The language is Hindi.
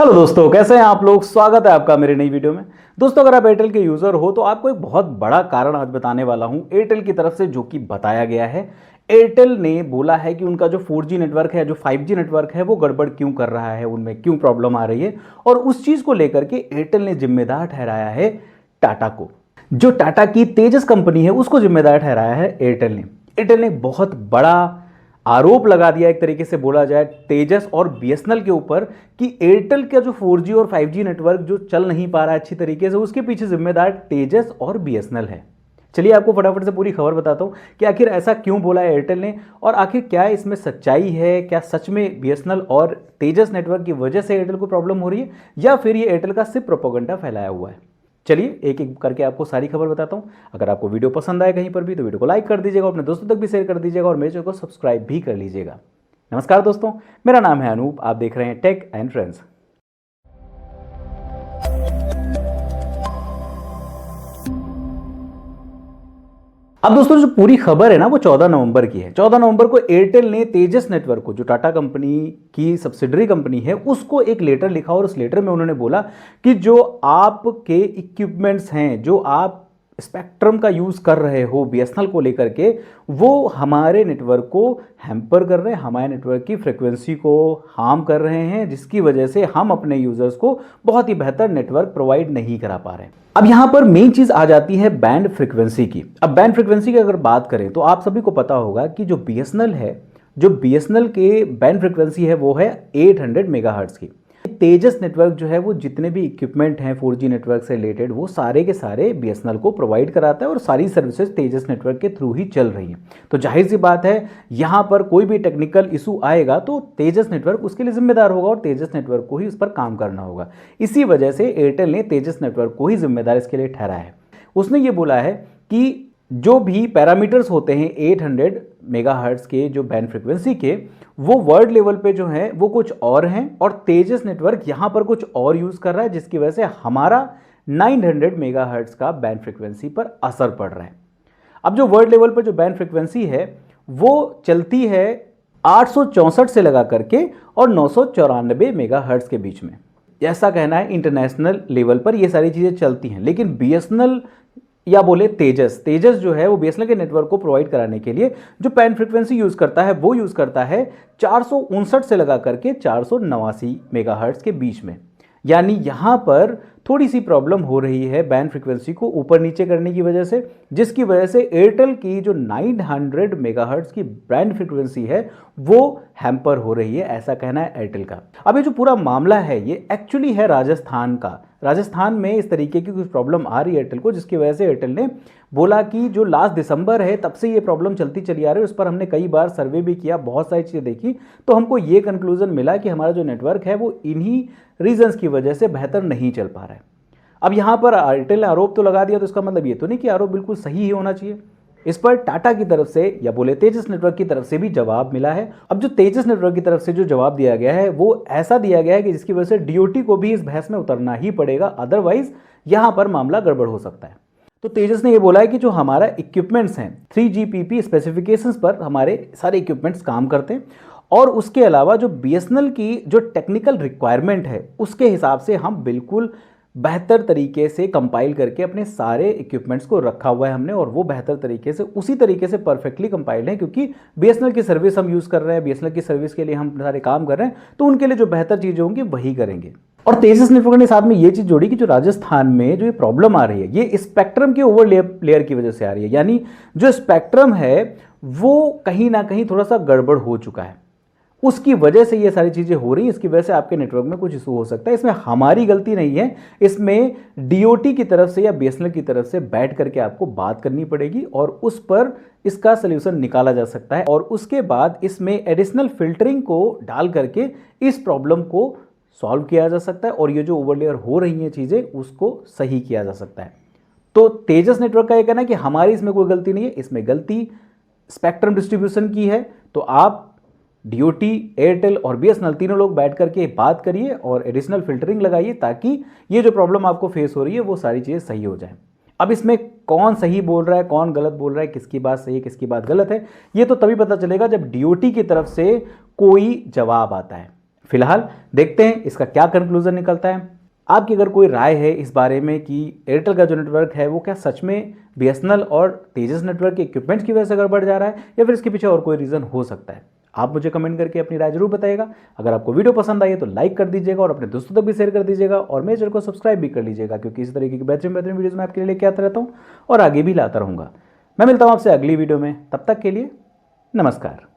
हेलो दोस्तों, कैसे हैं आप लोग। स्वागत है आपका मेरी नई वीडियो में। दोस्तों, अगर आप एयरटेल के यूज़र हो तो आपको एक बहुत बड़ा कारण आज बताने वाला हूं एयरटेल की तरफ से, जो कि बताया गया है। एयरटेल ने बोला है कि उनका जो 4G नेटवर्क है, जो 5G नेटवर्क है, वो गड़बड़ क्यों कर रहा है, उनमें क्यों प्रॉब्लम आ रही है। और उस चीज़ को लेकर के एयरटेल ने जिम्मेदार ठहराया है टाटा को। जो टाटा की तेजस कंपनी है उसको जिम्मेदार ठहराया है एयरटेल ने। एयरटेल ने बहुत बड़ा आरोप लगा दिया, एक तरीके से बोला जाए, तेजस और बीएसएनएल के ऊपर कि एयरटेल का जो 4G और 5G नेटवर्क जो चल नहीं पा रहा है अच्छी तरीके से, उसके पीछे जिम्मेदार तेजस और बीएसएनएल है। चलिए आपको फटाफट से पूरी खबर बताता हूं कि आखिर ऐसा क्यों बोला है एयरटेल ने, और आखिर क्या इसमें सच्चाई है। क्या सच में बीएसएनएल और तेजस नेटवर्क की वजह से एयरटेल को प्रॉब्लम हो रही है, या फिर ये एयरटेल का सिर्फ प्रोपेगेंडा फैलाया हुआ है। चलिए एक एक करके आपको सारी खबर बताता हूं। अगर आपको वीडियो पसंद आए कहीं पर भी तो वीडियो को लाइक कर दीजिएगा, अपने दोस्तों तक भी शेयर कर दीजिएगा और मेरे चैनल को सब्सक्राइब भी कर लीजिएगा। नमस्कार दोस्तों, मेरा नाम है अनूप, आप देख रहे हैं टेक एंड फ्रेंड्स। अब दोस्तों, जो पूरी खबर है ना वो 14 नवंबर की है। 14 नवंबर को एयरटेल ने तेजस नेटवर्क को, जो टाटा कंपनी की सब्सिडरी कंपनी है, उसको एक लेटर लिखा और उस लेटर में उन्होंने बोला कि जो आपके इक्विपमेंट्स हैं, जो आप स्पेक्ट्रम का यूज़ कर रहे हो बीएसएनएल को लेकर के, वो हमारे नेटवर्क को हैम्पर कर रहे हैं, हमारे नेटवर्क की फ्रिक्वेंसी को हार्म कर रहे हैं, जिसकी वजह से हम अपने यूज़र्स को बहुत ही बेहतर नेटवर्क प्रोवाइड नहीं करा पा रहे हैं। अब यहां पर मेन चीज आ जाती है बैंड फ्रीक्वेंसी की। अब बैंड फ्रीक्वेंसी की अगर बात करें तो आप सभी को पता होगा कि जो बीएसएनएल है, जो बीएसएनएल के बैंड फ्रीक्वेंसी है वो है 800 मेगाहर्ट्ज की। तेजस नेटवर्क जो है वो जितने भी इक्विपमेंट हैं 4G नेटवर्क से रिलेटेड, वो सारे के सारे बीएसएनएल को प्रोवाइड कराता है और सारी सर्विसेज तेजस नेटवर्क के थ्रू ही चल रही हैं। तो जाहिर सी बात है, यहाँ पर कोई भी टेक्निकल इशू आएगा तो तेजस नेटवर्क उसके लिए जिम्मेदार होगा और तेजस नेटवर्क को ही उस पर काम करना होगा। इसी वजह से एयरटेल ने तेजस नेटवर्क को ही जिम्मेदार इसके लिए ठहराया है। उसने ये बोला है कि जो भी पैरामीटर्स होते हैं 800 मेगाहर्ट्ज के जो बैंड फ्रीक्वेंसी के, वो वर्ल्ड लेवल पे जो है वो कुछ और हैं और तेजस नेटवर्क यहाँ पर कुछ और यूज़ कर रहा है, जिसकी वजह से हमारा 900 मेगाहर्ट्ज का बैंड फ्रीक्वेंसी पर असर पड़ रहा है। अब जो वर्ल्ड लेवल पर जो बैंड फ्रीक्वेंसी है वो चलती है 864 से लगा करके और 994 मेगाहर्ट्ज के बीच में, ऐसा कहना है। इंटरनेशनल लेवल पर ये सारी चीज़ें चलती हैं, लेकिन बीएसएनएल या बोले तेजस जो है वो बीएसएनएल के नेटवर्क को प्रोवाइड कराने के लिए जो बैंड फ्रीक्वेंसी यूज़ करता है वो यूज़ करता है 459 से लगा करके 489 मेगाहर्ट्ज के बीच में। यानी यहाँ पर थोड़ी सी प्रॉब्लम हो रही है बैंड फ्रीक्वेंसी को ऊपर नीचे करने की वजह से, जिसकी वजह से एयरटेल की जो 900 मेगाहर्ट्ज की बैंड फ्रीक्वेंसी है वो हैम्पर हो रही है, ऐसा कहना है एयरटेल का। अब ये जो पूरा मामला है ये एक्चुअली है राजस्थान का। राजस्थान में इस तरीके की कुछ प्रॉब्लम आ रही है एयरटेल को, जिसकी वजह से एयरटेल ने बोला कि जो लास्ट दिसंबर है तब से ये प्रॉब्लम चलती चली आ रही है। उस पर हमने कई बार सर्वे भी किया, बहुत सारी चीज़ें देखी, तो हमको ये कंक्लूजन मिला कि हमारा जो नेटवर्क है वो इन्हीं रीजंस की वजह से बेहतर नहीं चल पा रहा है। अब यहाँ पर एयरटेल ने आरोप तो लगा दिया, तो इसका मतलब ये तो नहीं कि आरोप बिल्कुल सही ही होना चाहिए। इस पर टाटा की तरफ से या बोले तेजस नेटवर्क की तरफ से भी जवाब मिला है। अब जो तेजस नेटवर्क की तरफ से जो जवाब दिया गया है वो ऐसा दिया गया है कि जिसकी वजह से डीओटी को भी इस बहस में उतरना ही पड़ेगा, अदरवाइज यहाँ पर मामला गड़बड़ हो सकता है। तो तेजस ने ये बोला है कि जो हमारा इक्विपमेंट्स हैं 3GPP स्पेसिफिकेशंस पर हमारे सारे इक्विपमेंट्स काम करते हैं, और उसके अलावा जो बीएसएनएल की जो टेक्निकल रिक्वायरमेंट है उसके हिसाब से हम बिल्कुल बेहतर तरीके से कंपाइल करके अपने सारे इक्विपमेंट्स को रखा हुआ है हमने, और वो बेहतर तरीके से उसी तरीके से परफेक्टली कंपाइल्ड है, क्योंकि बीएसएनएल की सर्विस हम यूज़ कर रहे हैं, बीएसएनएल की सर्विस के लिए हम सारे काम कर रहे हैं, तो उनके लिए जो बेहतर चीज़ें होंगी वही करेंगे। और तेजस नेटवर्क ने साथ में ये चीज़ जोड़ी कि जो राजस्थान में जो ये प्रॉब्लम आ रही है ये स्पेक्ट्रम के ओवर लेयर की वजह से आ रही है। यानी जो स्पेक्ट्रम है वो कहीं ना कहीं थोड़ा सा गड़बड़ हो चुका है, उसकी वजह से ये सारी चीज़ें हो रही हैं। इसकी वजह से आपके नेटवर्क में कुछ इशू हो सकता है। इसमें हमारी गलती नहीं है, इसमें डीओटी की तरफ से या बीएसएनएल की तरफ से बैठ करके आपको बात करनी पड़ेगी और उस पर इसका सलूशन निकाला जा सकता है, और उसके बाद इसमें एडिशनल फिल्टरिंग को डाल करके इस प्रॉब्लम को सॉल्व किया जा सकता है, और ये जो ओवरलेयर हो रही हैं चीज़ें उसको सही किया जा सकता है। तो तेजस नेटवर्क का ये कहना है कि हमारी इसमें कोई गलती नहीं है, इसमें गलती स्पेक्ट्रम डिस्ट्रीब्यूशन की है। तो आप डीओटी, एयरटेल और बीएसएनएल तीनों लोग बैठ करके बात करिए और एडिशनल फिल्टरिंग लगाइए, ताकि ये जो प्रॉब्लम आपको फेस हो रही है वो सारी चीज़ें सही हो जाए। अब इसमें कौन सही बोल रहा है, कौन गलत बोल रहा है, किसकी बात सही है, किसकी बात गलत है, ये तो तभी पता चलेगा जब डीओटी की तरफ से कोई जवाब आता है। फिलहाल देखते हैं इसका क्या कंक्लूजन निकलता है। आपकी अगर कोई राय है इस बारे में कि एयरटेल का जो नेटवर्क है वो क्या सच में बीएसएनएल और तेजस नेटवर्क के इक्विपमेंट्स की वजह से गड़बड़ जा रहा है या फिर इसके पीछे और कोई रीज़न हो सकता है, आप मुझे कमेंट करके अपनी राय जरूर बताइएगा। अगर आपको वीडियो पसंद आई है तो लाइक कर दीजिएगा और अपने दोस्तों तक भी शेयर कर दीजिएगा और मेरे चैनल को सब्सक्राइब भी कर लीजिएगा, क्योंकि इस तरीके की बेहतरीन बेहतरीन वीडियोज़ मैं आपके लिए लेके आता रहता हूँ और आगे भी लाता रहूँगा। मैं मिलता हूँ आपसे अगली वीडियो में, तब तक के लिए नमस्कार।